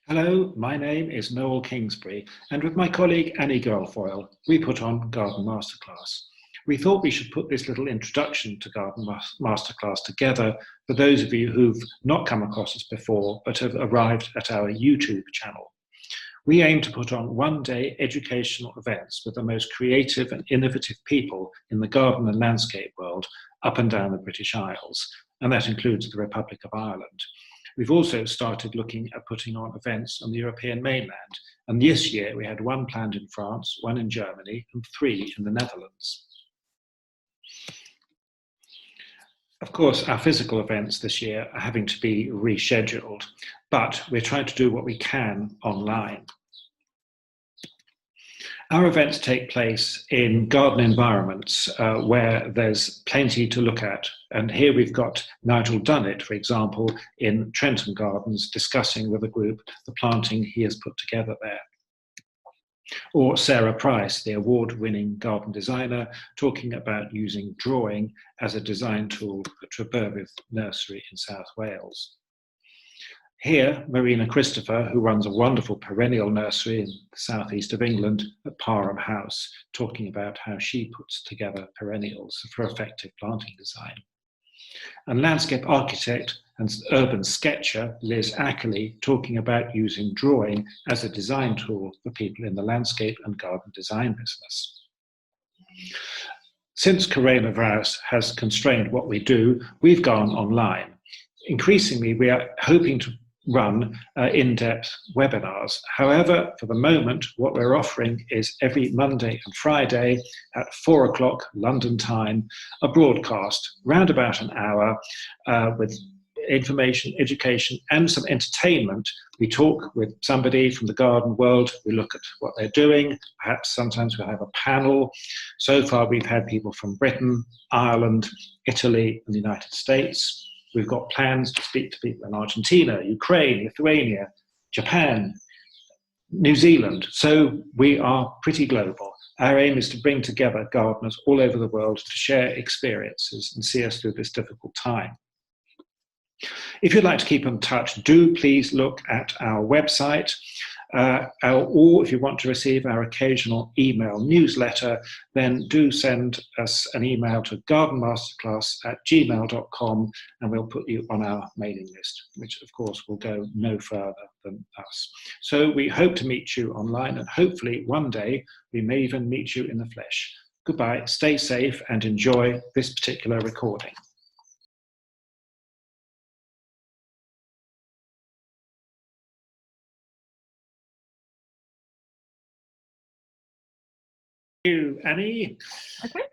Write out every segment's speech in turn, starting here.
Hello, my name is Noel Kingsbury, and with my colleague Annie Guilfoyle, we put on Garden Masterclass. We thought we should put this little introduction to Garden Masterclass together for those of you who've not come across us before but have arrived at our YouTube channel. We aim to put on one-day educational events with the most creative and innovative people in the garden and landscape world up and down the British Isles, and that includes the Republic of Ireland. We've also started looking at putting on events on the European mainland, and this year we had one planned in France, one in Germany, and 3 in the Netherlands. Of course, our physical events this year are having to be rescheduled, but we're trying to do what we can online. Our events take place in garden environments where there's plenty to look at. And here we've got Nigel Dunnett, for example, in Trentham Gardens, discussing with a group the planting he has put together there. Or Sarah Price, the award-winning garden designer, talking about using drawing as a design tool at Treberwith Nursery in South Wales. Here, Marina Christopher, who runs a wonderful perennial nursery in the southeast of England at Parham House, talking about how she puts together perennials for effective planting design. And landscape architect and urban sketcher Liz Ackley talking about using drawing as a design tool for people in the landscape and garden design business. Since coronavirus has constrained what we do, we've gone online. Increasingly, we are hoping to run in-depth webinars. However, for the moment, what we're offering is every Monday and Friday at 4 o'clock London time, a broadcast, round about an hour, with information, education, and some entertainment. We talk with somebody from the garden world, we look at what they're doing, perhaps sometimes we'll have a panel. So far, we've had people from Britain, Ireland, Italy, and the United States. We've got plans to speak to people in Argentina, Ukraine, Lithuania, Japan, New Zealand. So we are pretty global. Our aim is to bring together gardeners all over the world to share experiences and see us through this difficult time. If you'd like to keep in touch, do please look at our website, or if you want to receive our occasional email newsletter, then do send us an email to gardenmasterclass@gmail.com and we'll put you on our mailing list, which of course will go no further than us. So we hope to meet you online, and hopefully one day we may even meet you in the flesh. Goodbye, stay safe and enjoy this particular recording. Thank you, Annie. Okay.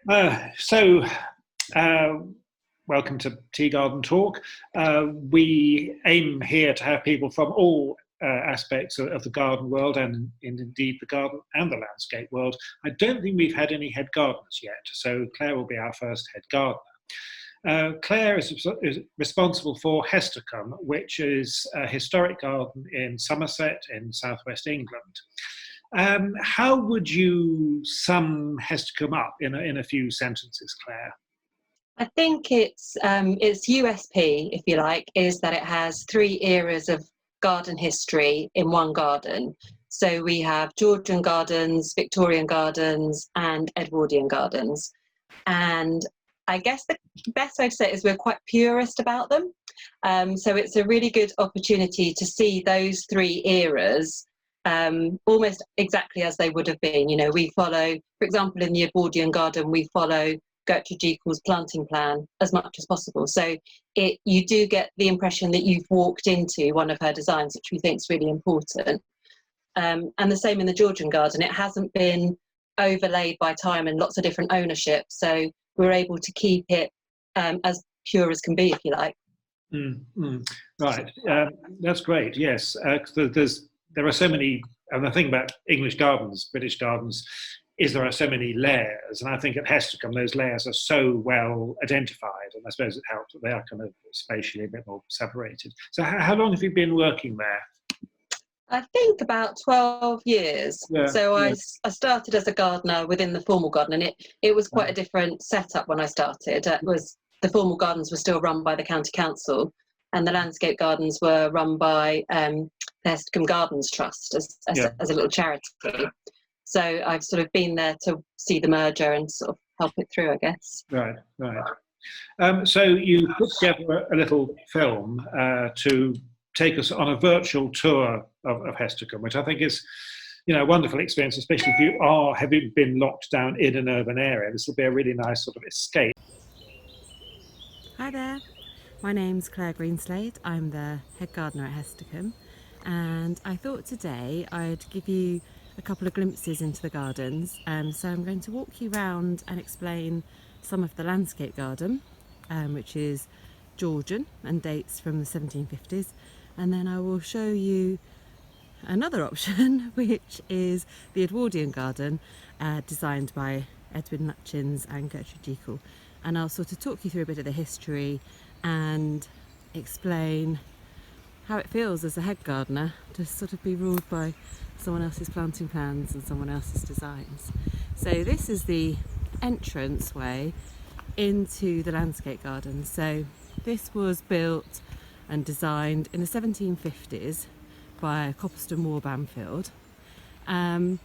Welcome to Tea Garden Talk. We aim here to have people from all aspects of the garden world and indeed the garden and the landscape world. I don't think we've had any head gardeners yet, so Claire will be our first head gardener. Claire is responsible for Hestercombe, which is a historic garden in Somerset in southwest England. How would you sum Hestercombe up in a few sentences, Claire? I think its USP, if you like, is that it has 3 eras of garden history in one garden. So we have Georgian gardens, Victorian gardens, and Edwardian gardens. And I guess the best way to say it is we're quite purist about them. So it's a really good opportunity to see those 3 eras almost exactly as they would have been. You know, we follow, for example, in the Edwardian garden, we follow Gertrude Jekyll's planting plan as much as possible. So you do get the impression that you've walked into one of her designs, which we think is really important. And the same in the Georgian garden. It hasn't been overlaid by time and lots of different ownership. So we're able to keep it as pure as can be, if you like. Right, that's great, yes. There are so many, and the thing about English gardens, British gardens, is there are so many layers, and I think at Hestercombe those layers are so well identified, and I suppose it helps that they are kind of spatially a bit more separated. So how long have you been working there? I think about 12 years. Yeah, so yeah. I started as a gardener within the formal garden, and it was quite a different setup when I started. The formal gardens were still run by the county council, and the landscape gardens were run by the Hestercombe Gardens Trust Yeah. as a little charity. So I've sort of been there to see the merger and sort of help it through, I guess. Right, right. So you put together a little film to take us on a virtual tour of Hestercombe, which I think is, a wonderful experience, especially if you are having been locked down in an urban area. This will be a really nice sort of escape. Hi there, my name's Claire Greenslade. I'm the head gardener at Hestercombe, and I thought today I'd give you a couple of glimpses into the gardens. So I'm going to walk you around and explain some of the landscape garden, which is Georgian and dates from the 1750s, and then I will show you another option, which is the Edwardian garden, designed by Edwin Lutyens and Gertrude Jekyll. And I'll sort of talk you through a bit of the history and explain how it feels as a head gardener to sort of be ruled by someone else's planting plans and someone else's designs. So this is the entrance way into the landscape garden. So this was built and designed in the 1750s by Copperston War-Bamfield, and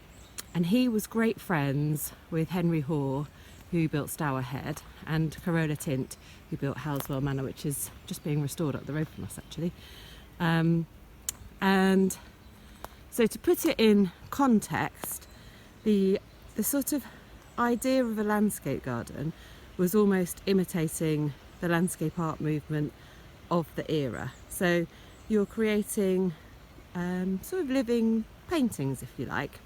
he was great friends with Henry Hoare, who built Stour Head, and Corolla Tint, who built Halswell Manor, which is just being restored up the road from us actually. And so to put it in context, the sort of idea of a landscape garden was almost imitating the landscape art movement of the era. So you're creating sort of living paintings, if you like.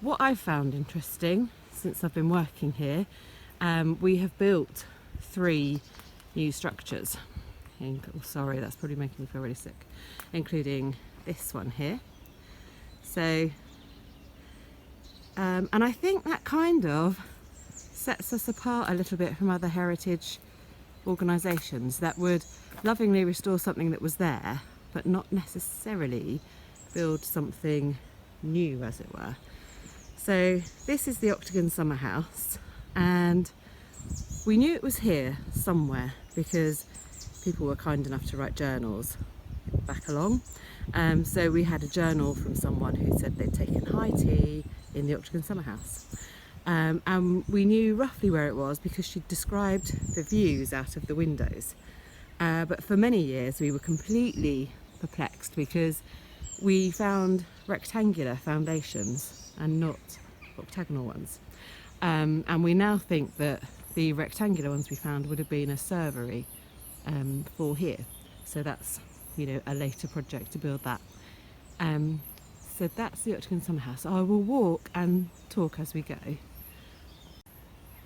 What I've found interesting since I've been working here, we have built 3 new structures. Sorry, that's probably making me feel really sick, including this one here. So, and I think that kind of sets us apart a little bit from other heritage organisations that would lovingly restore something that was there, but not necessarily build something new, as it were. So this is the Octagon Summer House, and we knew it was here somewhere because people were kind enough to write journals back along. So we had a journal from someone who said they'd taken high tea in the Octagon Summer House. And we knew roughly where it was because she'd described the views out of the windows. But for many years we were completely perplexed because we found rectangular foundations and not octagonal ones. And we now think that the rectangular ones we found would have been a servery for here. So that's, a later project to build that. So that's the Octagon Summer House. I will walk and talk as we go.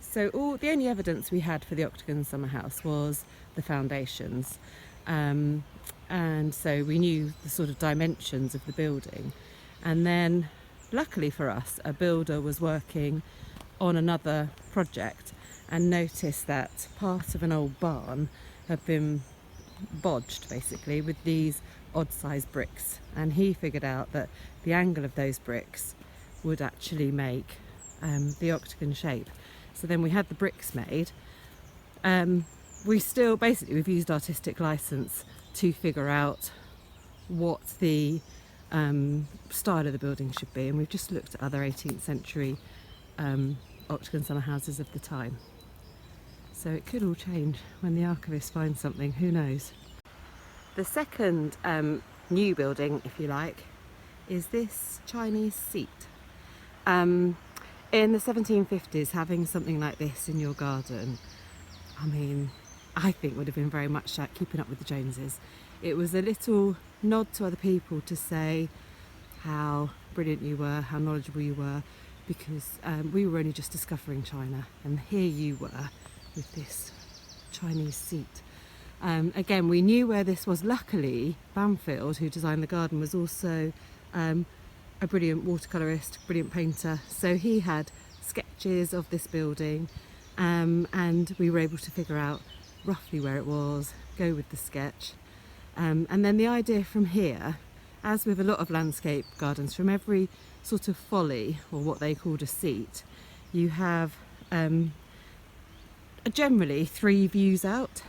So the only evidence we had for the Octagon Summer House was the foundations. And so we knew the sort of dimensions of the building. And then, luckily for us, a builder was working on another project and noticed that part of an old barn had been bodged, basically, with these odd-sized bricks. And he figured out that the angle of those bricks would actually make the octagon shape. So then we had the bricks made. We've used artistic license to figure out what the style of the building should be, and we've just looked at other 18th century octagon summer houses of the time. So it could all change when the archivist finds something, who knows. The second new building, if you like, is this Chinese seat. In the 1750s, having something like this in your garden, I think would have been very much like keeping up with the Joneses. It was a little nod to other people to say how brilliant you were, how knowledgeable you were, because we were only just discovering China, and here you were with this Chinese seat. Again, we knew where this was. Luckily, Bamfield, who designed the garden, was also a brilliant watercolourist, brilliant painter, so he had sketches of this building, and we were able to figure out roughly where it was, go with the sketch. And then the idea from here, as with a lot of landscape gardens, from every sort of folly, or what they called a seat, you have generally 3 views out.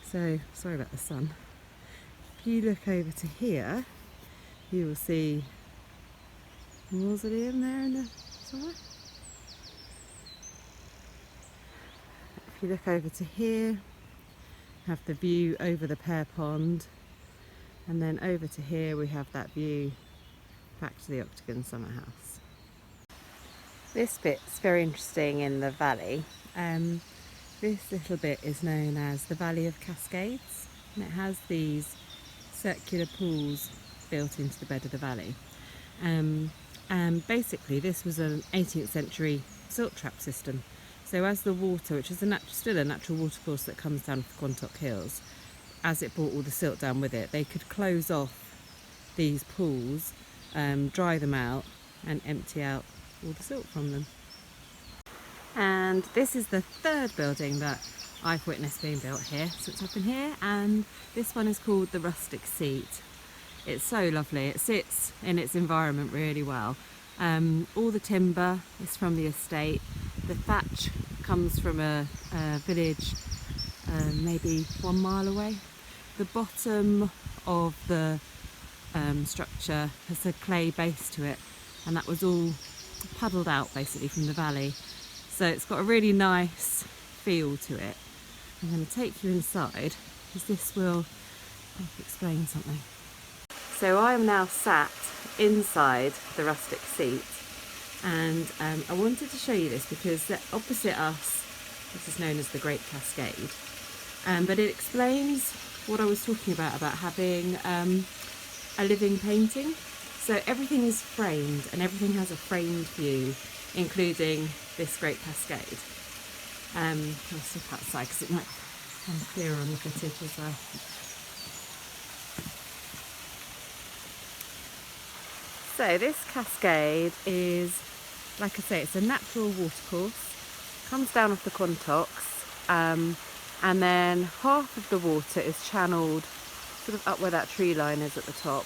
So, sorry about the sun. If you look over to here, you will see a mausoleum there in the somewhere. If you look over to here, have the view over the pear pond, and then over to here we have that view back to the Octagon summer house. This bit's very interesting in the valley. This little bit is known as the Valley of Cascades, and it has these circular pools built into the bed of the valley. And basically this was an 18th century silt trap system. So as the water, which is still a natural watercourse that comes down the Quantock Hills, as it brought all the silt down with it, they could close off these pools, dry them out and empty out all the silt from them. And this is the third building that I've witnessed being built here since I've been here, and this one is called the Rustic Seat. It's so lovely, it sits in its environment really well. All the timber is from the estate, the thatch comes from a village maybe 1 mile away. The bottom of the structure has a clay base to it, and that was all paddled out basically from the valley. So it's got a really nice feel to it. I'm going to take you inside because this will help explain something. So I am now sat inside the Rustic Seat, and I wanted to show you this because opposite us, this is known as the Great Cascade, but it explains what I was talking about having a living painting. So everything is framed and everything has a framed view, including this Great Cascade. I'll step outside because it might become clearer on the footage as well. So this cascade is, like I say, it's a natural watercourse, comes down off the Quantocks, and then half of the water is channeled sort of up where that tree line is at the top,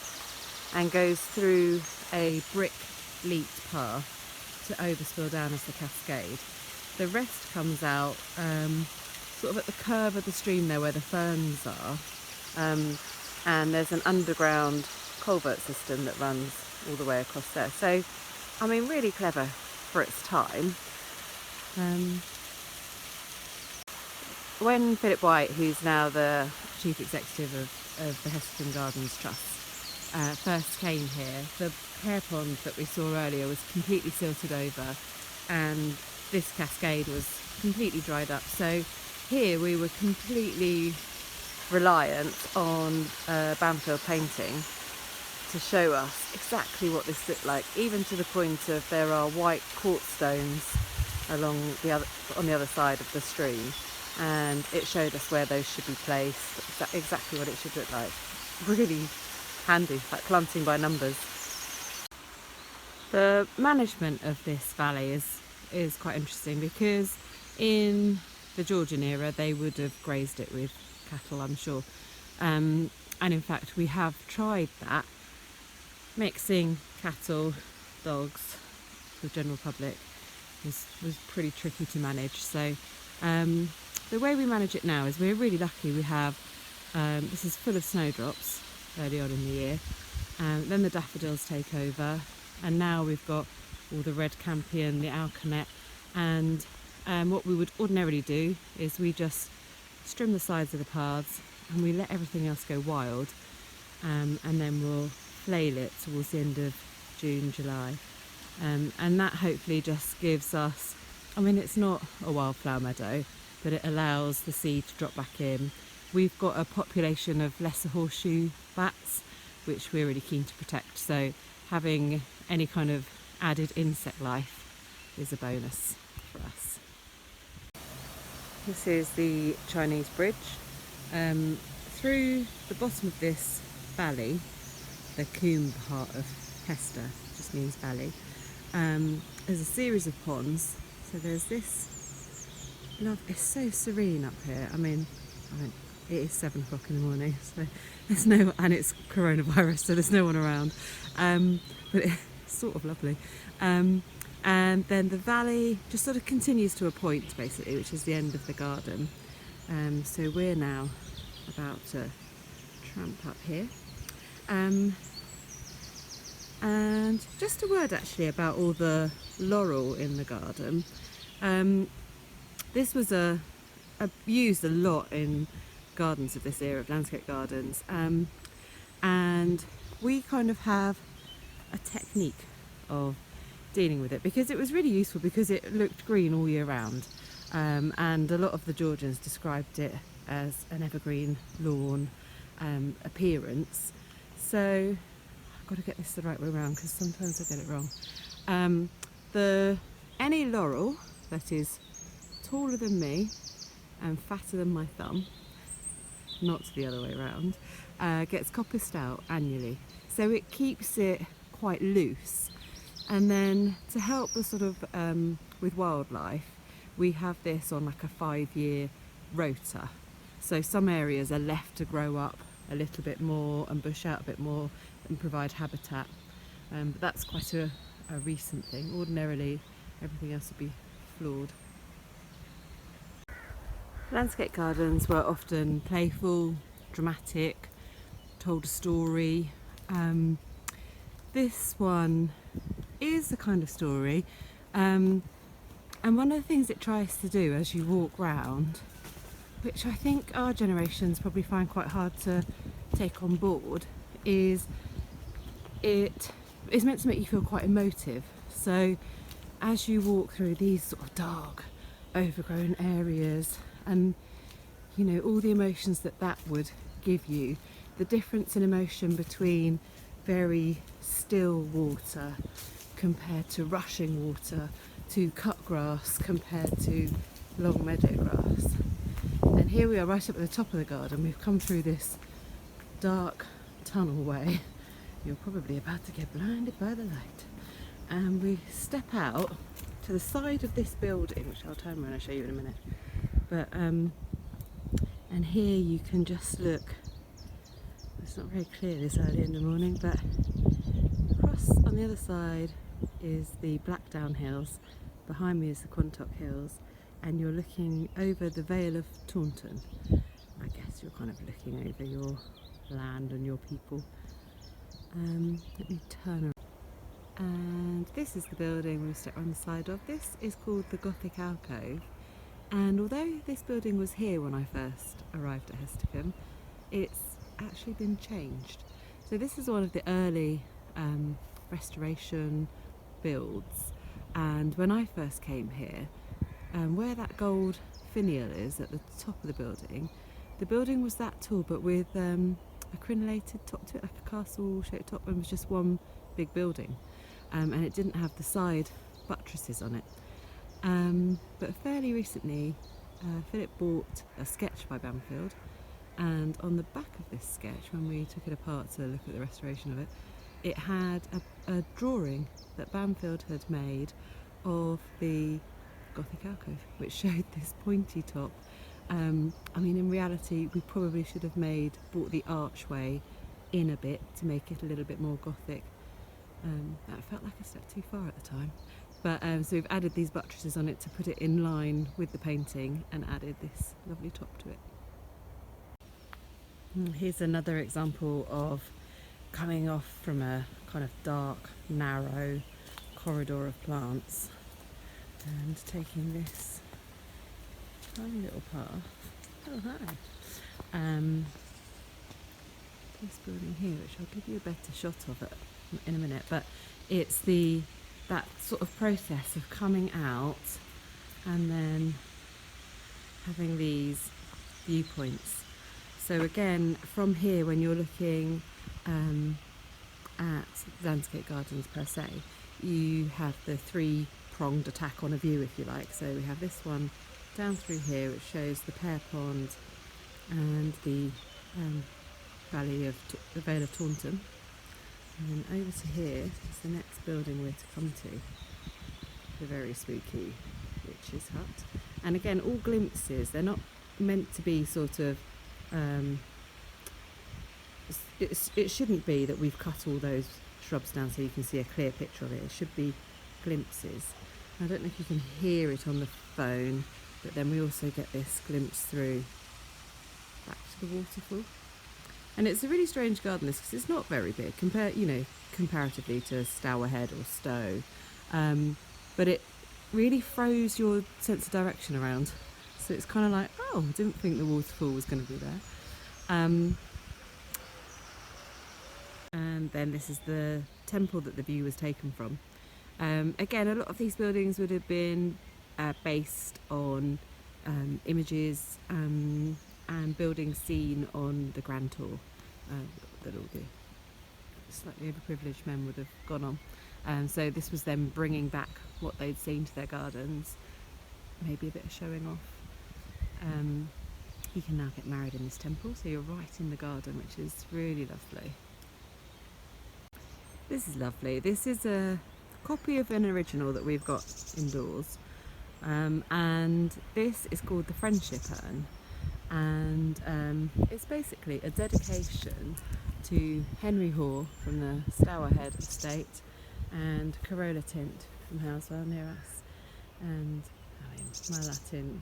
and goes through a brick leat path to overspill down as the cascade. The rest comes out sort of at the curve of the stream there where the ferns are, and there's an underground culvert system that runs all the way across there. So, I mean, really clever for its time. When Philip White, who's now the chief executive of the Hestercombe Gardens Trust, first came here, the pear pond that we saw earlier was completely silted over, and this cascade was completely dried up. So here we were completely reliant on Banfield painting to show us exactly what this looked like, even to the point of there are white quartz stones on the other side of the stream, and it showed us where those should be placed, exactly what it should look like. Really handy, like planting by numbers. The management of this valley is quite interesting because in the Georgian era they would have grazed it with cattle, I'm sure, and in fact we have tried that. Mixing cattle, dogs, the general public was pretty tricky to manage. So the way we manage it now is we're really lucky. We have this is full of snowdrops early on in the year, then the daffodils take over, and now we've got all the red campion, the alkanet, and what we would ordinarily do is we just trim the sides of the paths and we let everything else go wild, and then we'll flail it towards the end of June, July, and that hopefully just gives us, I mean, it's not a wildflower meadow, but it allows the seed to drop back in. We've got a population of lesser horseshoe bats, which we're really keen to protect, so having any kind of added insect life is a bonus for us. This is the Chinese bridge. Through the bottom of this valley, the Combe part of Hester, just means valley, there's a series of ponds. So there's this, it's so serene up here. I mean it is 7 o'clock in the morning, so there's no, and it's coronavirus, so there's no one around, but it's sort of lovely. And then the valley just sort of continues to a point basically, which is the end of the garden. So we're now about to tramp up here. And just a word actually about all the laurel in the garden. This was used a lot in gardens of this era, of landscape gardens, and we kind of have a technique of dealing with it because it was really useful because it looked green all year round, and a lot of the Georgians described it as an evergreen lawn appearance. So I've got to get this the right way around because sometimes I get it wrong. Any laurel that is taller than me and fatter than my thumb, not the other way around, gets coppiced out annually. So it keeps it quite loose. And then to help the sort of with wildlife, we have this on like a 5-year rota. So some areas are left to grow up a little bit more and bush out a bit more and provide habitat. But that's quite a recent thing. Ordinarily, everything else would be flawed. Landscape gardens were often playful, dramatic, told a story. This one is a kind of story, and one of the things it tries to do as you walk round, which I think our generations probably find quite hard to take on board, is it is meant to make you feel quite emotive. So as you walk through these sort of dark, overgrown areas, and you know all the emotions that would give you, the difference in emotion between very still water compared to rushing water, to cut grass compared to long meadow grass. And here we are right up at the top of the garden. We've come through this dark tunnel way. You're probably about to get blinded by the light. And we step out to the side of this building, which I'll turn around and show you in a minute. But and here you can just look. It's not very clear this early in the morning, but across on the other side is the Blackdown Hills. Behind me is the Quantock Hills, and you're looking over the Vale of Taunton. I guess you're kind of looking over your land and your people. Let me turn around. And this is the building we step on the side of. This is called the Gothic Alcove, and although this building was here when I first arrived at Hestercombe, it's actually been changed. So this is one of the early restoration builds, and when I first came here, where that gold finial is at the top of the building was that tall, but with a crenellated top to it, like a castle shaped top, and was just one big building, and it didn't have the side buttresses on it. But fairly recently Philip bought a sketch by Bamfield, and on the back of this sketch, when we took it apart to look at the restoration of it, it had a drawing that Bamfield had made of the Gothic alcove, which showed this pointy top. I mean, in reality, we probably should have brought the archway in a bit to make it a little bit more Gothic. That felt like a step too far at the time. But so we've added these buttresses on it to put it in line with the painting, and added this lovely top to it. Here's another example of coming off from a kind of dark, narrow corridor of plants and taking this tiny little path. Oh hi! This building here, which I'll give you a better shot of it in a minute, but it's that sort of process of coming out and then having these viewpoints. So again, from here, when you're looking at landscape gardens per se, you have the three-pronged attack on a view, if you like. So we have this one down through here, which shows the pear pond and the the Vale of Taunton. And then over to here is the next building we're to come to, the very spooky witch's hut. And again, all glimpses, they're not meant to be sort of, it shouldn't be that we've cut all those shrubs down so you can see a clear picture of it. It should be glimpses. I don't know if you can hear it on the phone, but then we also get this glimpse through back to the waterfall. And it's a really strange garden, this, because it's not very big comparatively to Stour Head or Stowe, but it really throws your sense of direction around. So it's kind of like, oh, I didn't think the waterfall was going to be there. And then this is the temple that the view was taken from. Again, a lot of these buildings would have been based on images and buildings seen on the Grand Tour that all the slightly overprivileged men would have gone on. So this was them bringing back what they'd seen to their gardens, maybe a bit of showing off. You can now get married in this temple, so you're right in the garden, which is really lovely. This is lovely. This is a copy of an original that we've got indoors, and this is called the Friendship Urn, and it's basically a dedication to Henry Hoare from the Stour Head estate and Corolla Tint from Housewell near us. And I mean, my Latin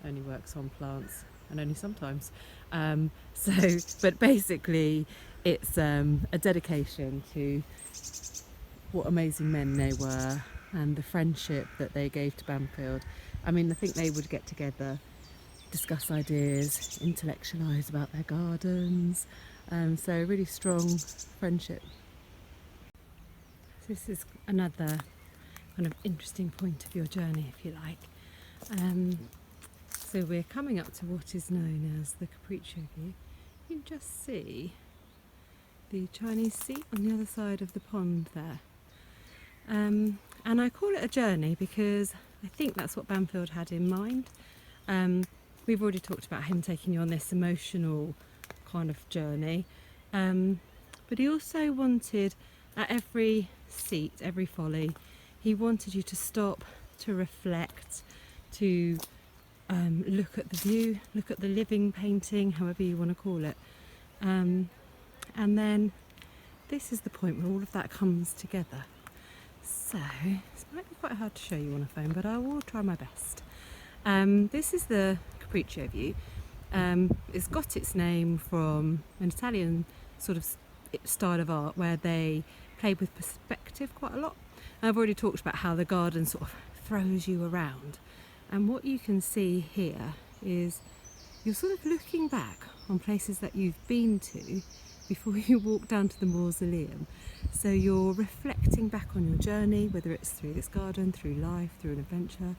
only works on plants and only sometimes, but basically it's a dedication to what amazing men they were and the friendship that they gave to Bamfield. I mean, I think they would get together, discuss ideas, intellectualise about their gardens, so a really strong friendship. This is another kind of interesting point of your journey, if you like. So we're coming up to what is known as the Capriccio View. You can just see the Chinese sea on the other side of the pond there. And I call it a journey because I think that's what Bamfield had in mind. We've already talked about him taking you on this emotional kind of journey, but he also wanted, at every seat, every folly, he wanted you to stop, to reflect, to look at the view, look at the living painting, however you want to call it. And then this is the point where all of that comes together. So, this might be quite hard to show you on a phone, but I will try my best. This is the Capriccio View. It's got its name from an Italian sort of style of art where they played with perspective quite a lot. I've already talked about how the garden sort of throws you around. And what you can see here is you're sort of looking back on places that you've been to before you walk down to the mausoleum. So you're reflecting back on your journey, whether it's through this garden, through life, through an adventure,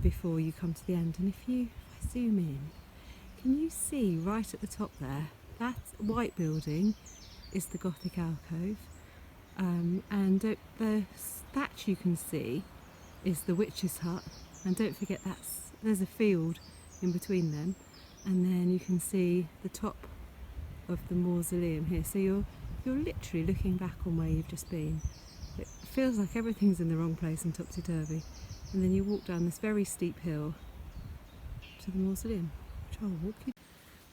before you come to the end. And if I zoom in, can you see right at the top there, that white building is the Gothic alcove, and that you can see is the witch's hut. And don't forget there's a field in between them, and then you can see the top of the mausoleum here. So you're literally looking back on where you've just been. It feels like everything's in the wrong place and topsy-turvy, and then you walk down this very steep hill to the mausoleum, which I'll walk you.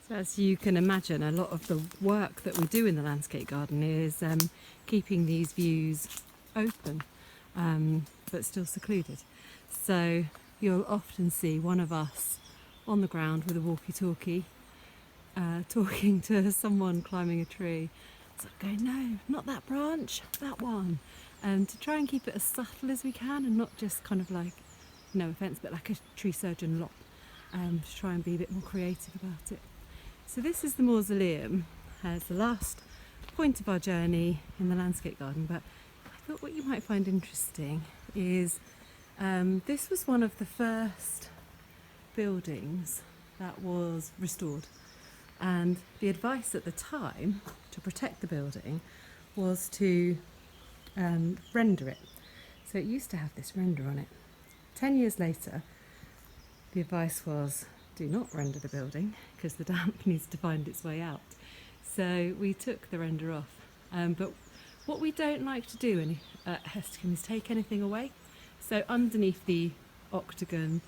So as you can imagine, a lot of the work that we do in the landscape garden is keeping these views open, but still secluded. So you'll often see one of us on the ground with a walkie-talkie, talking to someone climbing a tree, sort of going, no, not that branch, that one, to try and keep it as subtle as we can, and not just kind of like, no offence, but like a tree surgeon lop, to try and be a bit more creative about it. So this is the mausoleum as the last point of our journey in the landscape garden, but I thought what you might find interesting is this was one of the first buildings that was restored, and the advice at the time to protect the building was to render it. So it used to have this render on it. 10 years later, the advice was do not render the building because the damp needs to find its way out. So we took the render off. But what we don't like to do at Hestercombe is take anything away. So underneath the octagon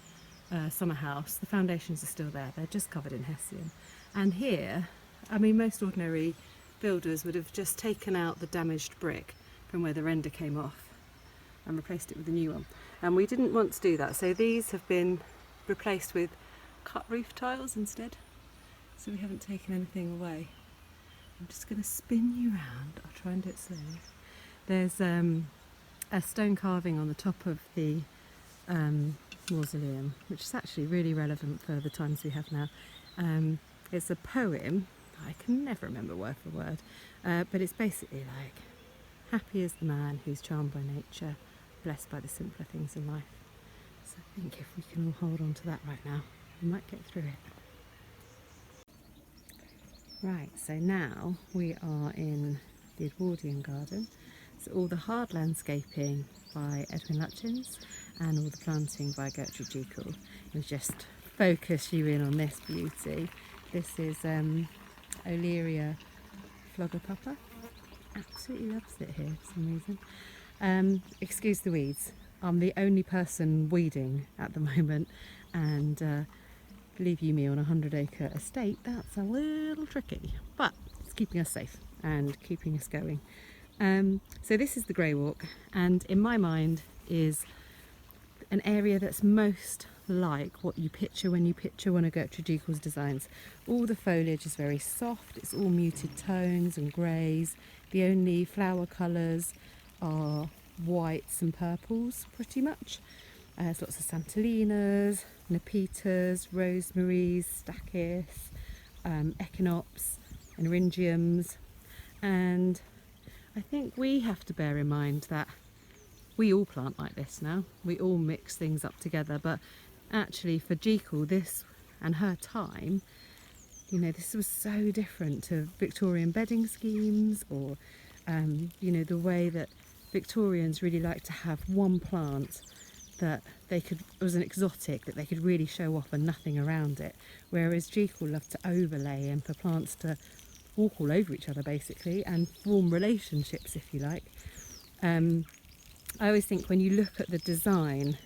summer house, the foundations are still there. They're just covered in hessian. And here, I mean, most ordinary builders would have just taken out the damaged brick from where the render came off and replaced it with a new one. And we didn't want to do that. So these have been replaced with cut roof tiles instead. So we haven't taken anything away. I'm just going to spin you round. I'll try and do it slowly. There's a stone carving on the top of the mausoleum, which is actually really relevant for the times we have now. It's a poem. I can never remember word for word, but it's basically like, happy is the man who's charmed by nature, blessed by the simpler things in life. So I think if we can all hold on to that right now, we might get through it. Right, so now we are in the Edwardian garden. So all the hard landscaping by Edwin Lutyens and all the planting by Gertrude Jekyll. We'll just focus you in on this beauty. This is Olearia Flogopapa. Absolutely loves it here for some reason. Excuse the weeds. I'm the only person weeding at the moment, and believe you me, on a 100-acre estate, that's a little tricky, but it's keeping us safe and keeping us going. So this is the Grey Walk, and in my mind is an area that's most like what you picture when you picture one of Gertrude Jekyll's designs. All the foliage is very soft, it's all muted tones and greys. The only flower colours are whites and purples, pretty much. There's lots of Santalinas, Nepetas, Rosemaries, Stachys, Echinops, and Eryngiums. And I think we have to bear in mind that we all plant like this now. We all mix things up together, but actually for Jekyll, this and her time, you know, this was so different to Victorian bedding schemes, or you know, the way that Victorians really liked to have one plant that it was an exotic that they could really show off and nothing around it, whereas Jekyll loved to overlay and for plants to walk all over each other basically and form relationships, if you like. I always think when you look at the design,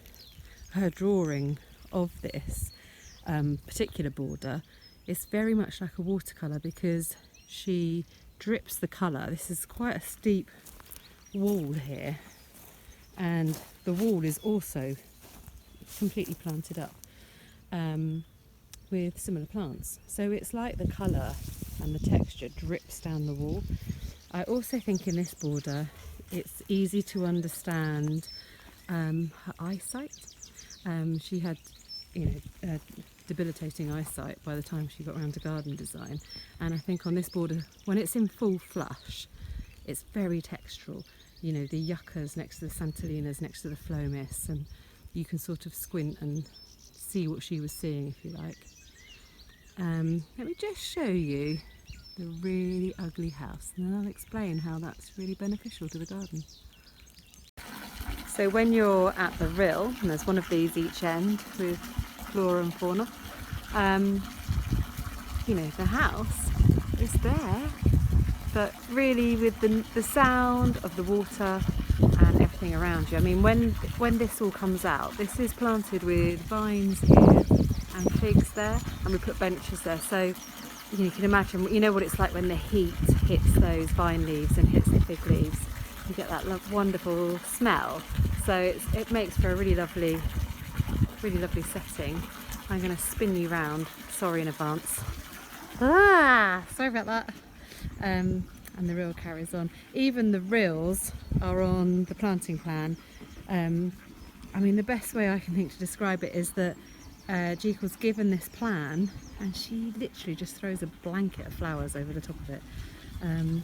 her drawing of this particular border, it's very much like a watercolour, because she drips the colour. This is quite a steep wall here, and the wall is also completely planted up with similar plants. So it's like the colour and the texture drips down the wall. I also think in this border it's easy to understand her eyesight. She had, you know, debilitating eyesight by the time she got around to garden design, and I think on this border, when it's in full flush, it's very textural. You know, the yuccas next to the Santalinas, next to the Phlomis, and you can sort of squint and see what she was seeing, if you like. Let me just show you the really ugly house, and then I'll explain how that's really beneficial to the garden. So when you're at the rill, and there's one of these each end with flora and fauna, you know, the house is there, but really with the sound of the water and everything around you. I mean, when this all comes out, this is planted with vines here and figs there, and we put benches there, so you can imagine, you know what it's like when the heat hits those vine leaves and hits the fig leaves. You get that wonderful smell, so it makes for a really lovely setting. I'm going to spin you round, sorry in advance. Sorry about that. And the rill carries on. Even the rills are on the planting plan. I mean, the best way I can think to describe it is that Jekyll's given this plan, and she literally just throws a blanket of flowers over the top of it, and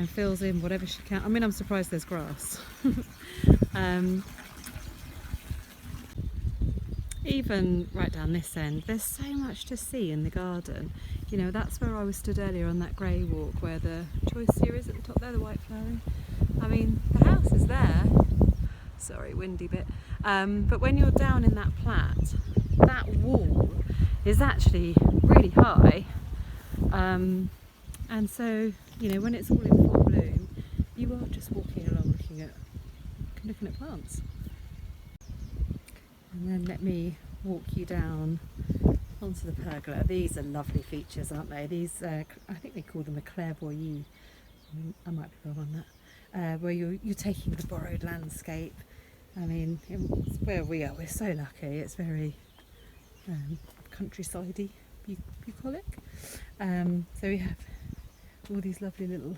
fills in whatever she can. I mean, I'm surprised there's grass. Even right down this end, there's so much to see in the garden. You know, that's where I was stood earlier on that grey walk, where the choice series at the top there, the white flowering. I mean, the house is there. Sorry, windy bit. But when you're down in that plat, that wall is actually really high. And so, you know, when it's all in full bloom, you are just walking along looking at plants. And then let me walk you down onto the pergola. These are lovely features, aren't they? These, I think they call them a clairvoyant. I might be wrong on that. Where you're taking the borrowed landscape. I mean, where we are, we're so lucky. It's very countryside-y, bucolic. So we have all these lovely little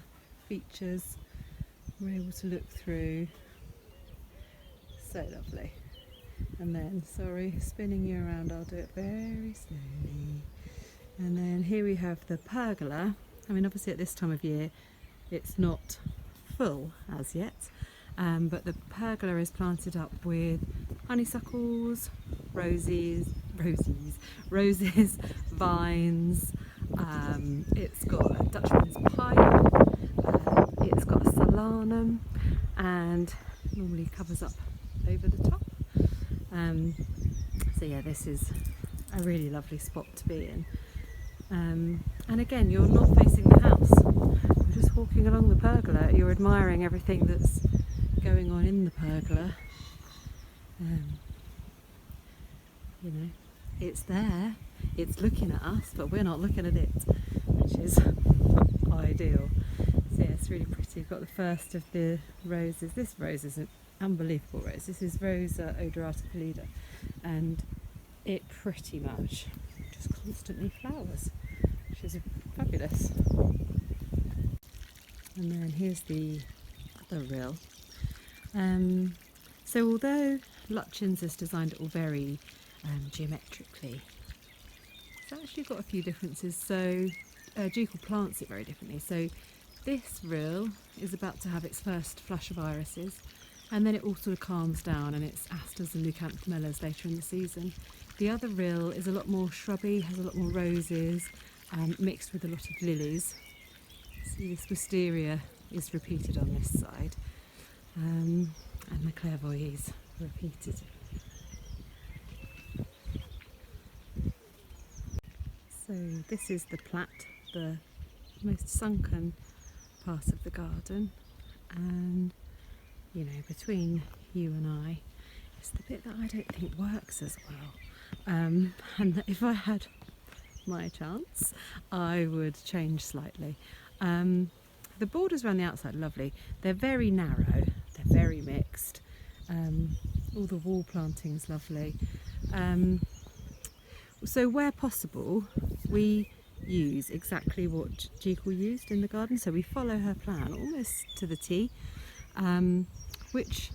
features we're able to look through. So lovely. And then, sorry, spinning you around, I'll do it very slowly. And then here we have the pergola. I mean, obviously at this time of year it's not full as yet, but the pergola is planted up with honeysuckles, roses, vines. It's got a Dutchman's pipe, it's got a solanum, and normally covers up over the top. So yeah, this is a really lovely spot to be in. And again, you're not facing the house, you're just walking along the pergola, you're admiring everything that's going on in the pergola. You know, it's there, it's looking at us, but we're not looking at it, which is ideal. So yeah, it's really pretty. You've got the first of the roses. This rose is an unbelievable rose. This is Rosa odorata pallida, and it pretty much just constantly flowers, which is fabulous. And then here's the other rill. So although Lutyens has designed it all very geometrically, it's actually got a few differences. So Jekyll plants it very differently. So this rill is about to have its first flush of irises, and then it all sort of calms down and it's asters and leucanthemellas later in the season. The other rill is a lot more shrubby, has a lot more roses, mixed with a lot of lilies. See, this wisteria is repeated on this side, and the clairvoyants repeated. So this is the plat, the most sunken part of the garden, and you know, between you and I, it's the bit that I don't think works as well, and that if I had my chance I would change slightly. The borders around the outside are lovely, they're very narrow, they're very mixed, all the wall planting is lovely. So where possible we use exactly what Jekyll used in the garden, so we follow her plan almost to the T, which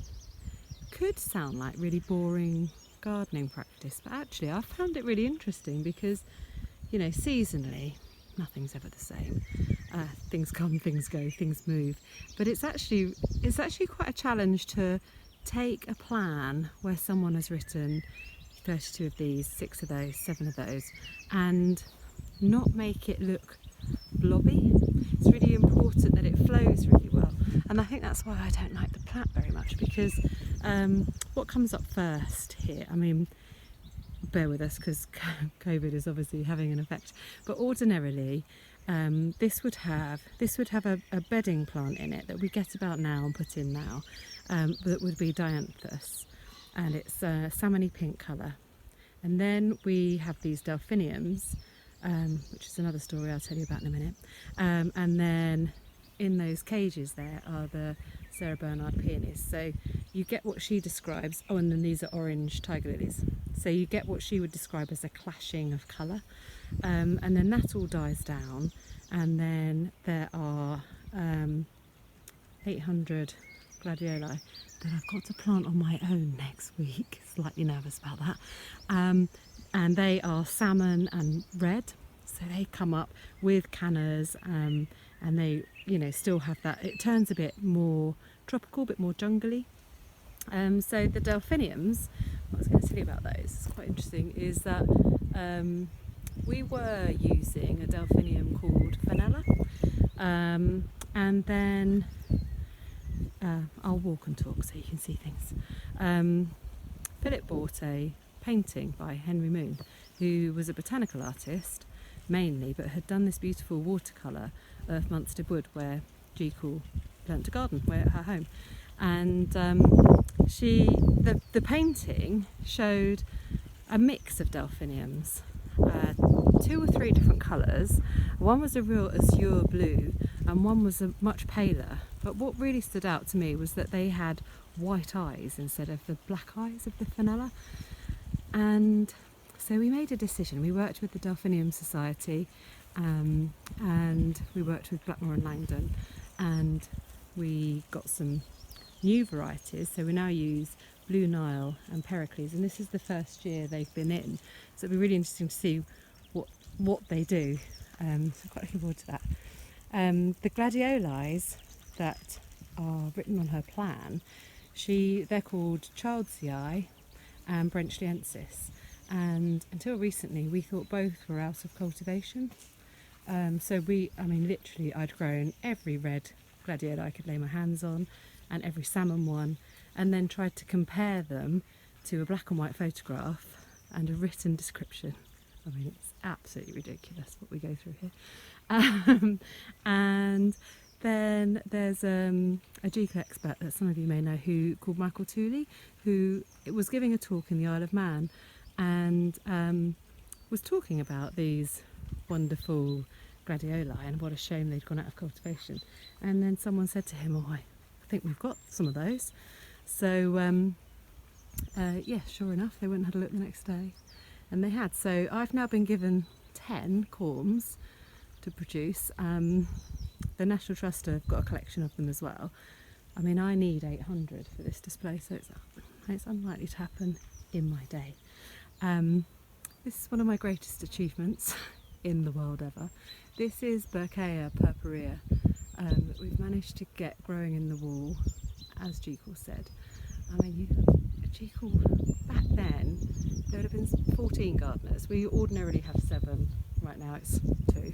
could sound like really boring gardening practice, but actually I found it really interesting because, you know, seasonally nothing's ever the same. Things come, things go, things move, but it's actually quite a challenge to take a plan where someone has written 32 of these, 6 of those, 7 of those, and not make it look blobby. It's really important that it flows really well, and I think that's why I don't like the plat very much, because what comes up first here, I mean, bear with us because COVID is obviously having an effect, but ordinarily this would have a bedding plant in it that we get about now and put in now, that would be dianthus, and it's a salmony pink colour. And then we have these delphiniums, which is another story I'll tell you about in a minute, and then in those cages there are the Sarah Bernard peonies. So you get what she describes, oh, and then these are orange tiger lilies, so you get what she would describe as a clashing of colour, and then that all dies down, and then there are 800 gladioli that I've got to plant on my own next week. Slightly nervous about that, and they are salmon and red, so they come up with cannas, and they, you know, still have that, it turns a bit more tropical, a bit more jungly. So the delphiniums, what I was going to tell you about those, it's quite interesting, is that we were using a delphinium called Vanilla, and then I'll walk and talk so you can see things. Philip bought a painting by Henry Moon, who was a botanical artist mainly, but had done this beautiful watercolour of Munstead Wood where Jekyll learnt to garden, where at her home, and the painting showed a mix of delphiniums, 2 or 3 different colours. One was a real azure blue and one was a much paler, but what really stood out to me was that they had white eyes instead of the black eyes of the Fenella. And so we made a decision. We worked with the Delphinium Society, and we worked with Blackmore and Langdon, and we got some new varieties. So we now use Blue Nile and Pericles, and this is the first year they've been in, so it'll be really interesting to see what they do. So I'm quite looking forward to that. The gladiolis that are written on her plan, they're called Child's Eye and Brenchliensis, and until recently we thought both were out of cultivation. So literally I'd grown every red gladioli I could lay my hands on and every salmon one, and then tried to compare them to a black and white photograph and a written description. I mean, it's absolutely ridiculous what we go through here. And then there's a Jekyll expert that some of you may know called Michael Tooley, who was giving a talk in the Isle of Man and was talking about these wonderful gladioli and what a shame they'd gone out of cultivation. And then someone said to him, I think we've got some of those. So yeah, sure enough, they went and had a look the next day, and they had. So I've now been given 10 corms to produce. The National Trust have got a collection of them as well. I mean, I need 800 for this display, so it's unlikely to happen in my day. This is one of my greatest achievements in the world ever. This is Berkheya purpurea that we've managed to get growing in the wall, as Jekyll said. I mean, Jekyll, back then, there would have been 14 gardeners. We ordinarily have 7, right now it's 2.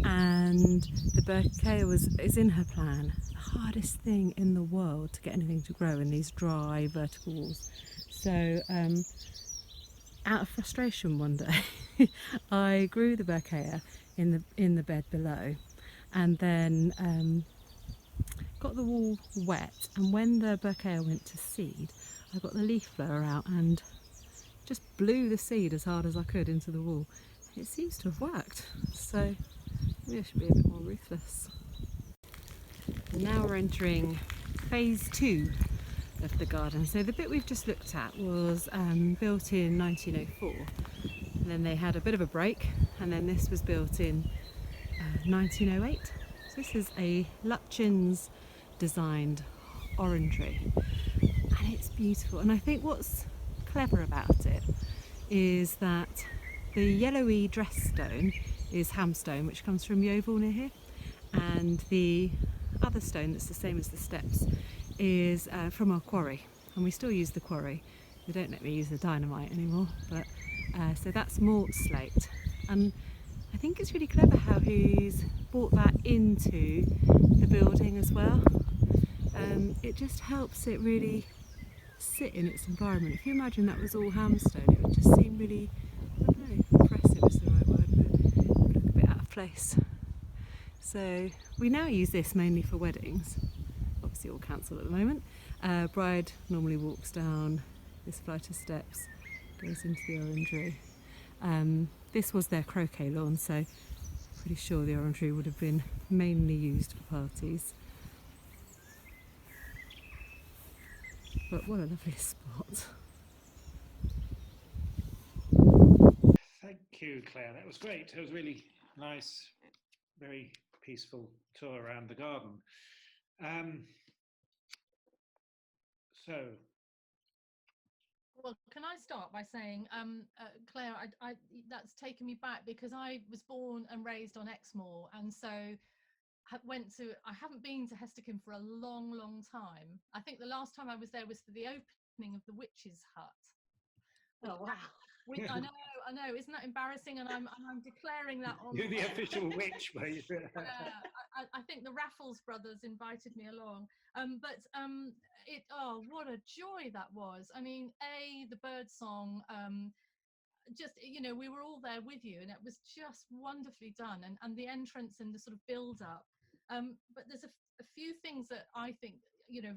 And the Berkheya is in her plan, the hardest thing in the world to get anything to grow in these dry vertical walls. So out of frustration one day, I grew the Berkheya in the bed below, and then got the wall wet, and when the Berkheya went to seed, I got the leaf blower out and just blew the seed as hard as I could into the wall. It seems to have worked, so maybe I should be a bit more ruthless. Now we're entering phase 2 of the garden. So the bit we've just looked at was built in 1904, and then they had a bit of a break, and then this was built in 1908. So this is a Lutyens designed orangery, and it's beautiful. And I think what's clever about it is that the yellowy dress stone is hamstone, which comes from Yeovil near here, and the other stone that's the same as the steps is from our quarry, and we still use the quarry. They don't let me use the dynamite anymore, but so that's malt slate, and I think it's really clever how he's brought that into the building as well. It just helps it really sit in its environment. If you imagine that was all hamstone, it would just seem really, I don't know, impressive is the right word, but it would look a bit out of place. So we now use this mainly for weddings, obviously all cancelled at the moment. Bride normally walks down this flight of steps, goes into the orangery. This was their croquet lawn, so pretty sure the orangery would have been mainly used for parties. But what a lovely spot. Thank you, Claire. That was great. It was really nice, very peaceful tour around the garden. Well, can I start by saying, Claire, that's taken me back, because I was born and raised on Exmoor, and so I haven't been to Hestercombe for a long, long time. I think the last time I was there was for the opening of the Witch's Hut. Oh wow! I know. Isn't that embarrassing? And I'm declaring that on. You're the official witch, were you? I think the Raffles brothers invited me along. What a joy that was. I mean, the bird song. Just, we were all there with you, and it was just wonderfully done, and the entrance and the sort of build up. But there's a few things that I think,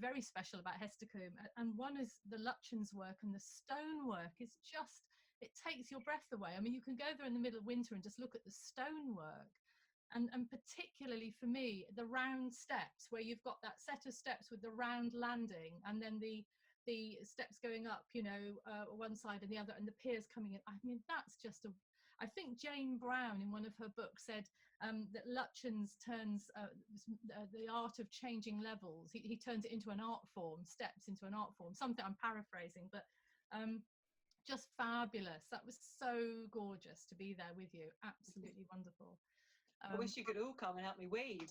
very special about Hestercombe, and one is the Lutyens work, and the stonework is just, it takes your breath away. I mean, you can go there in the middle of winter and just look at the stonework, and particularly for me, the round steps, where you've got that set of steps with the round landing, and then the steps going up, one side and the other, and the piers coming in. I mean, that's just I think Jane Brown in one of her books said that Lutyens turns the art of changing levels. He turns it into an art form, steps into an art form. Something I'm paraphrasing, but just fabulous. That was so gorgeous to be there with you. Absolutely wonderful. I wish you could all come and help me weed.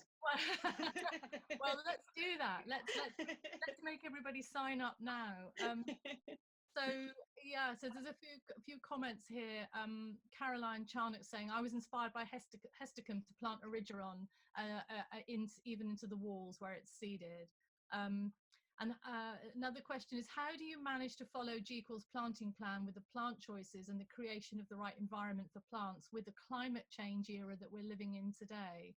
Well, let's do that. Let's make everybody sign up now. So there's a few comments here. Caroline Charnock saying, I was inspired by Hestercombe to plant Origeron even into the walls where it's seeded. And another question is, how do you manage to follow Jekyll's planting plan with the plant choices and the creation of the right environment for plants with the climate change era that we're living in today?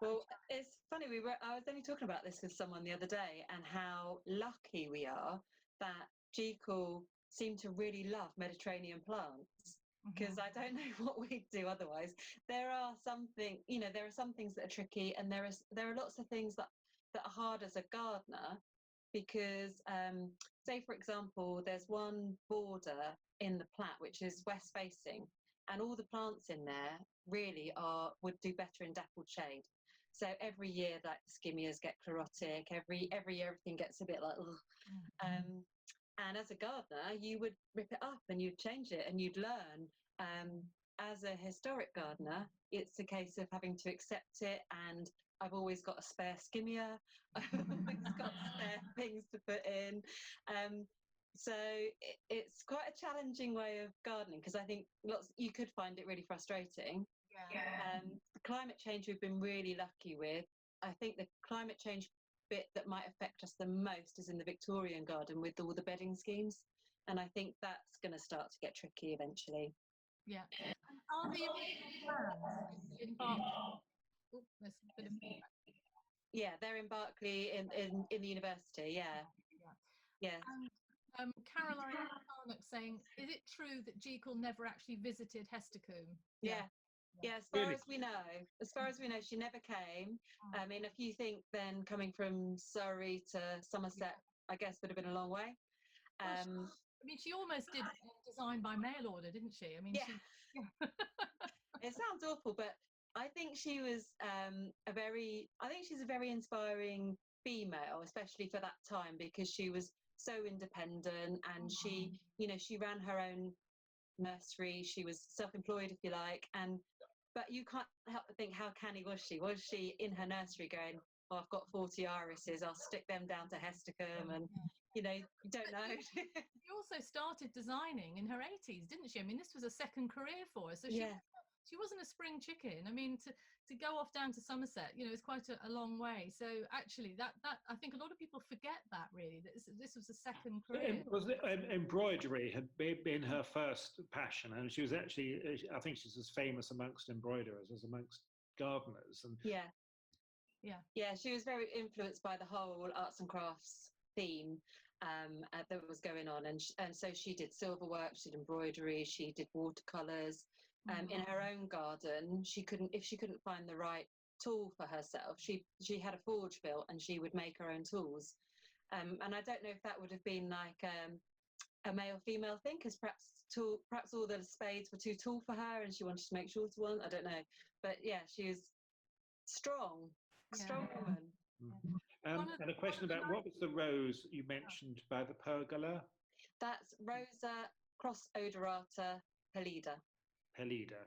Well, it's funny, I was only talking about this with someone the other day, and how lucky we are that Jekyll seemed to really love Mediterranean plants, because I don't know what we'd do otherwise. There are some things that are tricky, and there are lots of things that are hard as a gardener, because say for example, there's one border in the plat which is west facing, and all the plants in there really would do better in dappled shade. So every year, like, skimmias get chlorotic, every year everything gets a bit like ugh. And as a gardener, you would rip it up and you'd change it and you'd learn. As a historic gardener, it's a case of having to accept it, and I've always got a spare skimmia. I've always got spare things to put in. So it's quite a challenging way of gardening, because I think you could find it really frustrating. Climate change we've been really lucky with. I think the climate change bit that might affect us the most is in the Victorian garden with all the bedding schemes, and I think that's going to start to get tricky eventually. Yeah. And are the plans in Berkeley? There's a bit of feedback. Yeah, they're in Berkeley in the university. Yeah. And Caroline Harnock saying, is it true that Jekyll never actually visited Hestercombe? Yeah, as far as we know, she never came. I mean, if you think then coming from Surrey to Somerset, I guess would have been a long way. I mean, she almost did design by mail order, didn't she? I mean, It sounds awful, but I think she was she's a very inspiring female, especially for that time, because she was so independent, and she ran her own nursery. She was self-employed, if you like, but you can't help but think, how canny was she? Was she in her nursery going, oh, I've got 40 irises, I'll stick them down to Hestercombe, and you don't know. She also started designing in her 80s, didn't she? I mean, this was a second career for her, so she wasn't a spring chicken. I mean, to go off down to Somerset, is quite a long way. So actually, that I think a lot of people forget that, really, that this was a second career. Embroidery had been her first passion, and she was actually, I think she's as famous amongst embroiderers as amongst gardeners. And she was very influenced by the whole arts and crafts theme that was going on, and so she did silver work, she did embroidery, she did watercolors. In her own garden, if she couldn't find the right tool for herself, she had a forge built, and she would make her own tools. And I don't know if that would have been like a male-female thing, because perhaps all the spades were too tall for her, and she wanted to make shorter ones. I don't know, but yeah, she was strong woman. And a question about, what was the rose you mentioned by the pergola? That's Rosa cross odorata pallida. Pallida.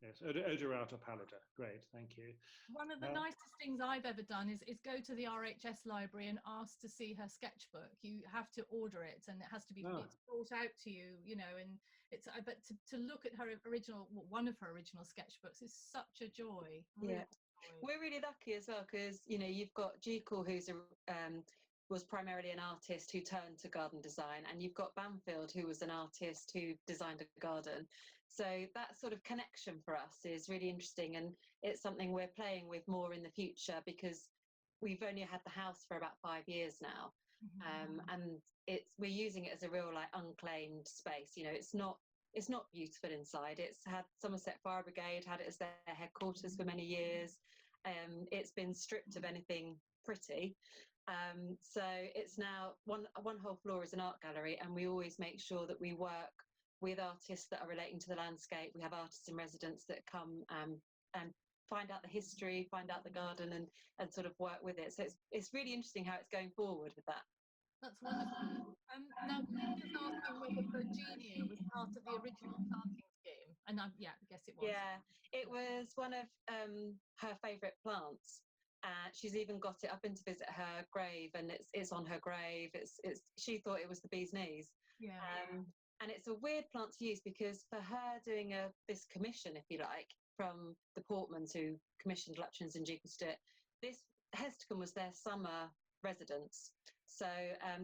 Yes, odorata pallida. Great, thank you. One of the nicest things I've ever done is go to the RHS library and ask to see her sketchbook. You have to order it, and it has to be it's brought out to you, and it's but to look at her one of her original sketchbooks is such a joy. Yeah, we're really lucky as well, because you've got Jekyll, who's was primarily an artist who turned to garden design, and you've got Banfield, who was an artist who designed a garden. So that sort of connection for us is really interesting, and it's something we're playing with more in the future, because we've only had the house for about 5 years now. And we're using it as a real unclaimed space. It's not beautiful inside. It's had Somerset Fire Brigade had it as their headquarters for many years. It's been stripped of anything pretty. So it's now one whole floor is an art gallery, and we always make sure that we work with artists that are relating to the landscape. We have artists in residence that come and find out the history, find out the garden, and sort of work with it. So it's really interesting how it's going forward with that. That's wonderful. Now, Claire was asking whether Virginia was part of the original planting scheme, and I guess it was. Yeah, it was one of her favourite plants. She's even got it. I've been to visit her grave, and it's on her grave. She thought it was the bee's knees. Yeah. And it's a weird plant to use because for her doing this commission, if you like, from the Portmans who commissioned Lutchens and Jekyll, this Hestercombe was their summer residence. So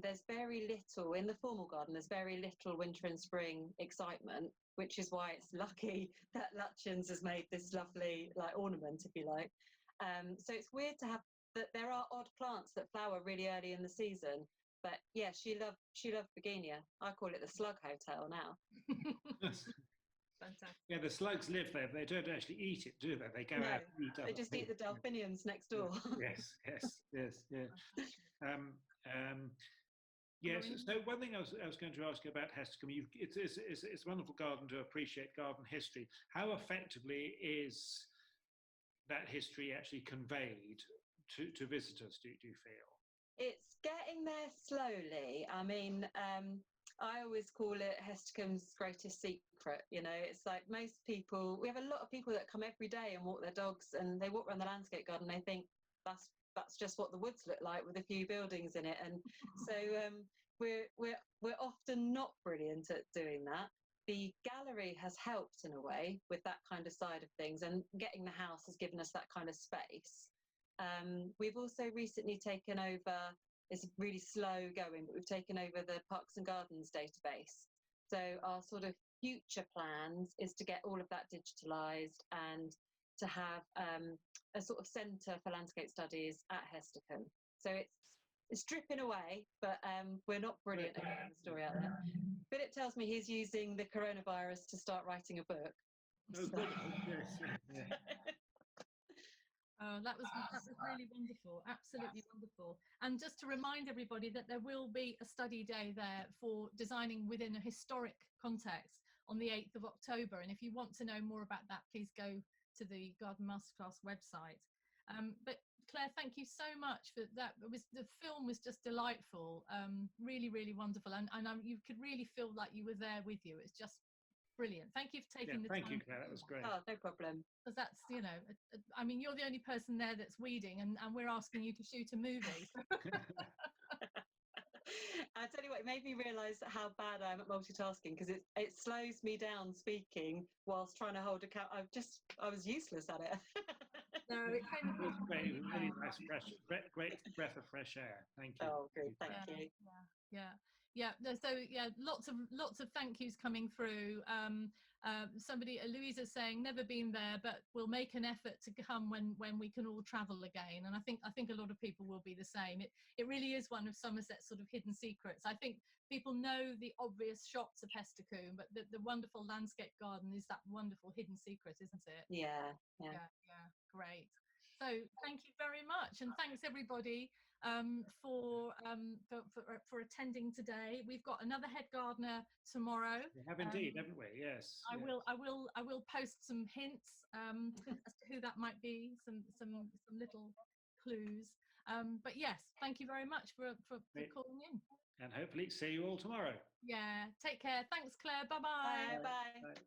there's very little in the formal garden. There's very little winter and spring excitement, which is why it's lucky that Lutchens has made this lovely ornament, if you like. So it's weird to have that. There are odd plants that flower really early in the season, but yeah, she loved Begonia. I call it the slug hotel now. Fantastic. Yeah, the slugs live there. They don't actually eat it, do they? They go out and eat. They just eat the delphiniums next door. Yes. Yes. So one thing I was going to ask you about Hestercombe, it's a wonderful garden to appreciate garden history. How effectively is that history actually conveyed to visitors, do you feel? It's getting there slowly. I mean, I always call it Hestercombe's greatest secret. You know, it's like most people, we have a lot of people that come every day and walk their dogs, and they walk around the landscape garden and they think that's just what the woods look like with a few buildings in it. And so we're often not brilliant at doing that. The gallery has helped in a way with that kind of side of things, and getting the house has given us that kind of space. We've also recently taken over, it's really slow going, but we've taken over the Parks and Gardens database. So our sort of future plans is to get all of that digitalised and to have a sort of centre for landscape studies at Hestercombe. So it's dripping away, but we're not brilliant at getting the story out there. Philip tells me he's using the coronavirus to start writing a book. Oh, good. Yes. Yeah. Oh, that was really wonderful, absolutely wonderful. And just to remind everybody that there will be a study day there for designing within a historic context on the 8th of October. And if you want to know more about that, please go to the Garden Masterclass website. But Claire, thank you so much for that. The film was just delightful, really, really wonderful. And you could really feel like you were there with you. It's just brilliant. Thank you for taking the time. Thank you, Claire. That was great. Oh, no problem. Because that's, I mean, you're the only person there that's weeding, and we're asking you to shoot a movie. I tell you what, it made me realise how bad I am at multitasking, because it slows me down speaking whilst trying to hold a camera. I was useless at it. No, it was great. It was really nice, great breath of fresh air. Thank you. Oh, good. Thank you. Yeah. So lots of thank yous coming through. Somebody, Louisa, saying never been there, but we'll make an effort to come when we can all travel again. And I think a lot of people will be the same. It really is one of Somerset's sort of hidden secrets. I think people know the obvious shots of Hestercombe, but the wonderful landscape garden is that wonderful hidden secret, isn't it? Yeah. Great. So thank you very much, and thanks everybody for attending today. We've got another head gardener tomorrow. We have indeed, haven't we? Yes. I will post some hints as to who that might be, some little clues. But yes, thank you very much for calling in. And hopefully see you all tomorrow. Yeah. Take care. Thanks, Claire. Bye-bye. Bye. Bye.